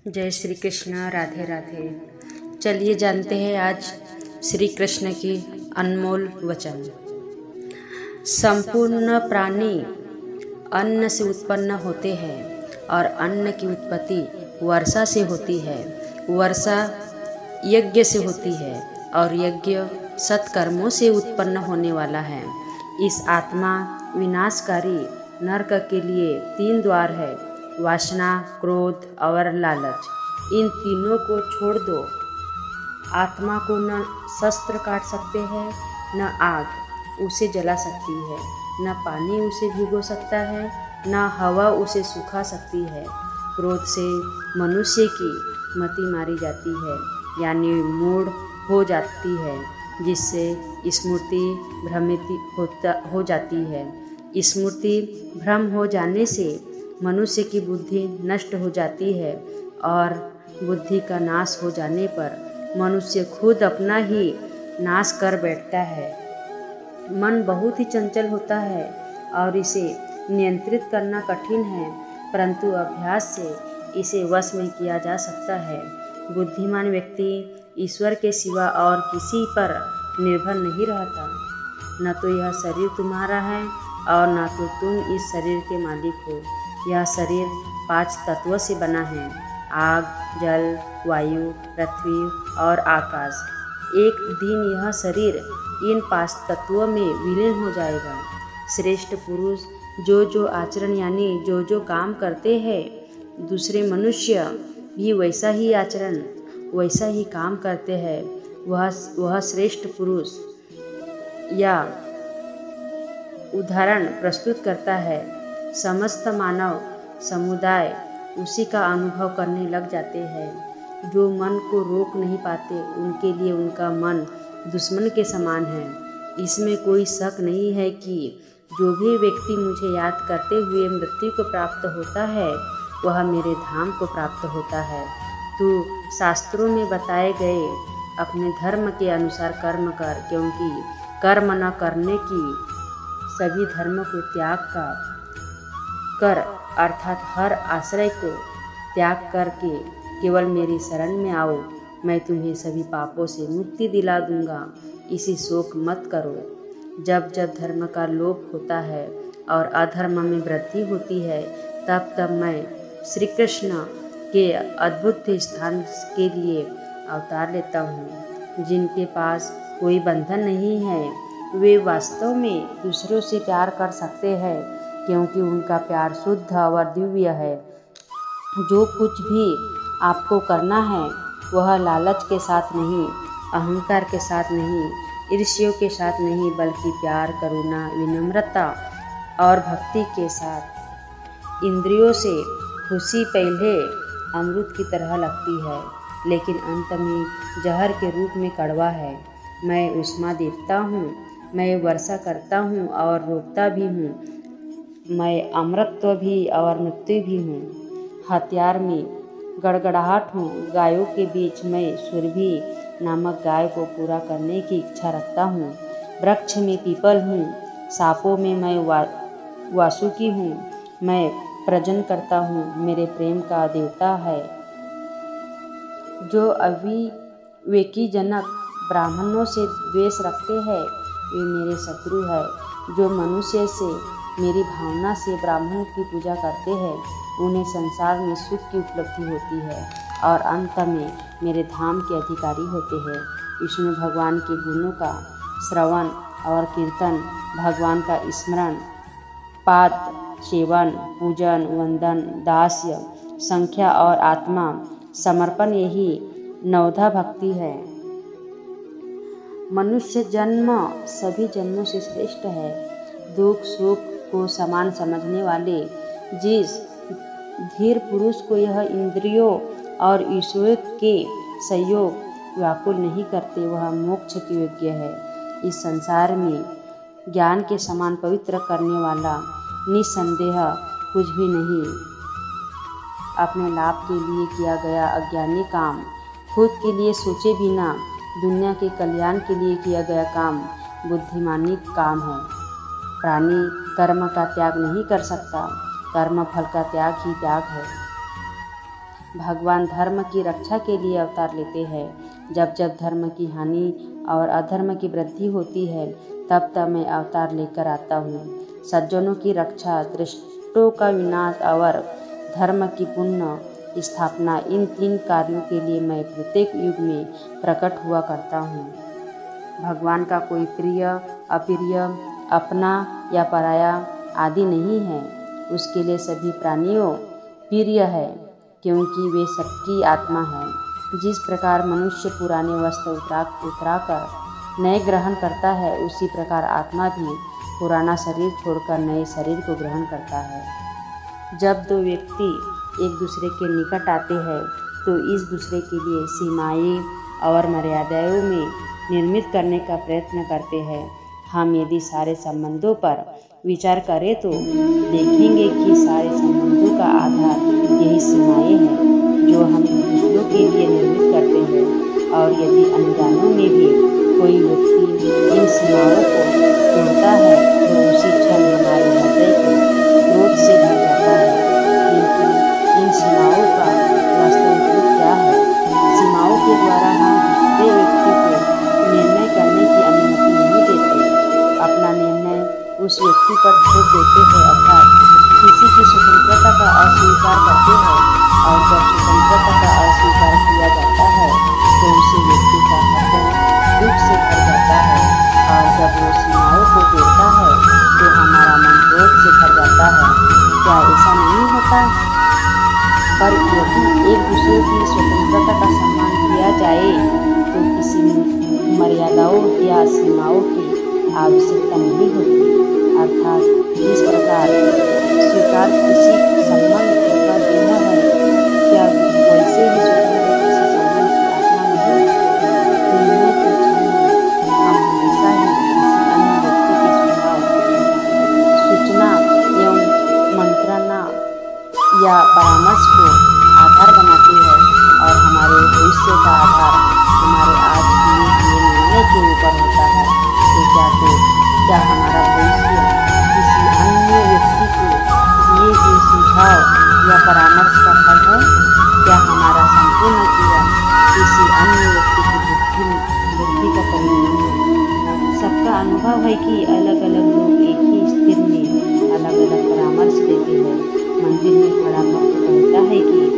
जय श्री कृष्ण। राधे राधे। चलिए जानते हैं आज श्री कृष्ण की अनमोल वचन। संपूर्ण प्राणी अन्न से उत्पन्न होते हैं और अन्न की उत्पत्ति वर्षा से होती है। वर्षा यज्ञ से होती है और यज्ञ सत्कर्मों से उत्पन्न होने वाला है। इस आत्मा विनाशकारी नरक के लिए 3 द्वार है, वासना, क्रोध और लालच। इन तीनों को छोड़ दो। आत्मा को न शस्त्र काट सकते हैं, न आग उसे जला सकती है, न पानी उसे भिगो सकता है, न हवा उसे सुखा सकती है। क्रोध से मनुष्य की मति मारी जाती है, यानी मूढ़ हो जाती है, जिससे स्मृति भ्रमित हो जाती है। स्मृति भ्रम हो जाने से मनुष्य की बुद्धि नष्ट हो जाती है और बुद्धि का नाश हो जाने पर मनुष्य खुद अपना ही नाश कर बैठता है। मन बहुत ही चंचल होता है और इसे नियंत्रित करना कठिन है, परंतु अभ्यास से इसे वश में किया जा सकता है। बुद्धिमान व्यक्ति ईश्वर के सिवा और किसी पर निर्भर नहीं रहता। न तो यह शरीर तुम्हारा है और न तो तुम इस शरीर के मालिक हो। यह शरीर 5 तत्वों से बना है, आग, जल, वायु, पृथ्वी और आकाश। एक दिन यह शरीर इन 5 तत्वों में विलीन हो जाएगा। श्रेष्ठ पुरुष जो आचरण यानी जो काम करते हैं, दूसरे मनुष्य भी वैसा ही आचरण वैसा ही काम करते हैं। वह श्रेष्ठ पुरुष या उदाहरण प्रस्तुत करता है। समस्त मानव समुदाय उसी का अनुभव करने लग जाते हैं। जो मन को रोक नहीं पाते, उनके लिए उनका मन दुश्मन के समान है। इसमें कोई शक नहीं है कि जो भी व्यक्ति मुझे याद करते हुए मृत्यु को प्राप्त होता है, वह मेरे धाम को प्राप्त होता है। तू शास्त्रों में बताए गए अपने धर्म के अनुसार कर्म कर, क्योंकि कर्म न करने की सभी धर्म को त्याग कर अर्थात हर आश्रय को त्याग करके केवल मेरी शरण में आओ। मैं तुम्हें सभी पापों से मुक्ति दिला दूंगा। इसी शोक मत करो। जब जब धर्म का लोप होता है और अधर्म में वृद्धि होती है, तब तब मैं श्री कृष्ण के अद्भुत स्थान के लिए अवतार लेता हूँ। जिनके पास कोई बंधन नहीं है, वे वास्तव में दूसरों से प्यार कर सकते हैं, क्योंकि उनका प्यार शुद्ध और दिव्य है। जो कुछ भी आपको करना है, वह लालच के साथ नहीं, अहंकार के साथ नहीं, ईर्ष्या के साथ नहीं, बल्कि प्यार, करुणा, विनम्रता और भक्ति के साथ। इंद्रियों से खुशी पहले अमृत की तरह लगती है, लेकिन अंत में जहर के रूप में कड़वा है। मैं उष्मा देता हूँ, मैं वर्षा करता हूँ और रोकता भी हूँ। मैं अमृतत्व भी और मृत्यु भी हूँ। हथियार में गड़गड़ाहट हूँ। गायों के बीच मैं सुरभि नामक गाय को पूरा करने की इच्छा रखता हूँ। वृक्ष में पीपल हूँ। सांपों में मैं वासुकी हूँ। मैं प्रजन करता हूँ। मेरे प्रेम का देवता है। जो अविवेकी जनक ब्राह्मणों से द्वेष रखते हैं, वे मेरे शत्रु है। जो मनुष्य से मेरी भावना से ब्राह्मण की पूजा करते हैं, उन्हें संसार में सुख की उपलब्धि होती है और अंत में मेरे धाम के अधिकारी होते हैं। विष्णु भगवान के गुणों का श्रवण और कीर्तन, भगवान का स्मरण, पाद सेवन, पूजन, वंदन, दास्य, संख्या और आत्मा समर्पण, यही नवधा भक्ति है। मनुष्य जन्म सभी जन्मों से श्रेष्ठ है। दुख सुख को समान समझने वाले जिस धीर पुरुष को यह इंद्रियों और ईश्वर के सहयोग व्याकुल नहीं करते, वह मोक्ष के योग्य है। इस संसार में ज्ञान के समान पवित्र करने वाला निसंदेह कुछ भी नहीं। अपने लाभ के लिए किया गया अज्ञानी काम, खुद के लिए सोचे बिना दुनिया के कल्याण के लिए किया गया काम बुद्धिमानी काम है। प्राणी कर्म का त्याग नहीं कर सकता। कर्म फल का त्याग ही त्याग है। भगवान धर्म की रक्षा के लिए अवतार लेते हैं। जब जब धर्म की हानि और अधर्म की वृद्धि होती है तब तब मैं अवतार लेकर आता हूँ। सज्जनों की रक्षा, दुष्टों का विनाश और धर्म की पुनः स्थापना, इन 3 कार्यों के लिए मैं प्रत्येक युग में प्रकट हुआ करता हूँ। भगवान का कोई प्रिय, अप्रिय, अपना या पराया आदि नहीं है। उसके लिए सभी प्राणियों प्रिय है, क्योंकि वे सबकी आत्मा है। जिस प्रकार मनुष्य पुराने वस्त्र उतराकर नए ग्रहण करता है, उसी प्रकार आत्मा भी पुराना शरीर छोड़कर नए शरीर को ग्रहण करता है। जब 2 व्यक्ति एक दूसरे के निकट आते हैं तो इस दूसरे के लिए सीमाएं और मर्यादाओं में निर्मित करने का प्रयत्न करते हैं। हम यदि सारे संबंधों पर विचार करें तो देखेंगे कि सारे संबंधों का आधार यही सीमाएं हैं जो हम दूसरों के लिए निर्मित करते हैं। और यदि अनजानों में भी कोई व्यक्ति इन सीमाओं को तोड़ता है तो उसी क्षण हमारे हृदय को क्रोध से भर जाता है। लेकिन इन सीमाओं का वास्तविक रूप क्या है? सीमाओं के द्वारा हम दूसरे व्यक्ति को निर्णय करने की अनुमति नहीं देते, अपना निर्णय उस व्यक्ति पर छोड़ देते हैं, अर्थात किसी की स्वतंत्रता का अस्वीकार करते हैं। और जब स्वतंत्रता का अस्वीकार किया जाता है तो उसी व्यक्ति का हृदय दुख से भर जाता है। और जब वो सीमाओं को तोड़ता है तो हमारा मन क्रोध से भर जाता है। क्या ऐसा नहीं होता? पर यदि एक दूसरे की स्वतंत्रता का सम्मान किया जाए तो किसी मर्यादाओं या सीमाओं की आवश्यकता नहीं होती। अर्थात जिस प्रकार स्वीकार किसी संबंध का देना है, क्या वैसे ही स्वतंत्र किसी संबंध की आत्मा नहीं? निर्णय के क्षण में हम हमेशा ही किसी अन्य व्यक्ति के स्वभाव, सूचना एवं मंत्रणा या परामर्श को आधार बनाते हैं और हमारे भविष्य का आधार हमारे आज किए हुए निर्णय के ऊपर होता है। तो क्या हमारा भविष्य किसी अन्य व्यक्ति को दिए हुए सुझाव या परामर्श का फल है? क्या हमारा संपूर्ण जीवन किसी अन्य व्यक्ति की बुद्धि का परिणाम है? सबका अनुभव है कि अलग अलग लोग एक ही स्थिति में अलग अलग परामर्श देते हैं। मंदिर में खड़ा भक्त कहता है कि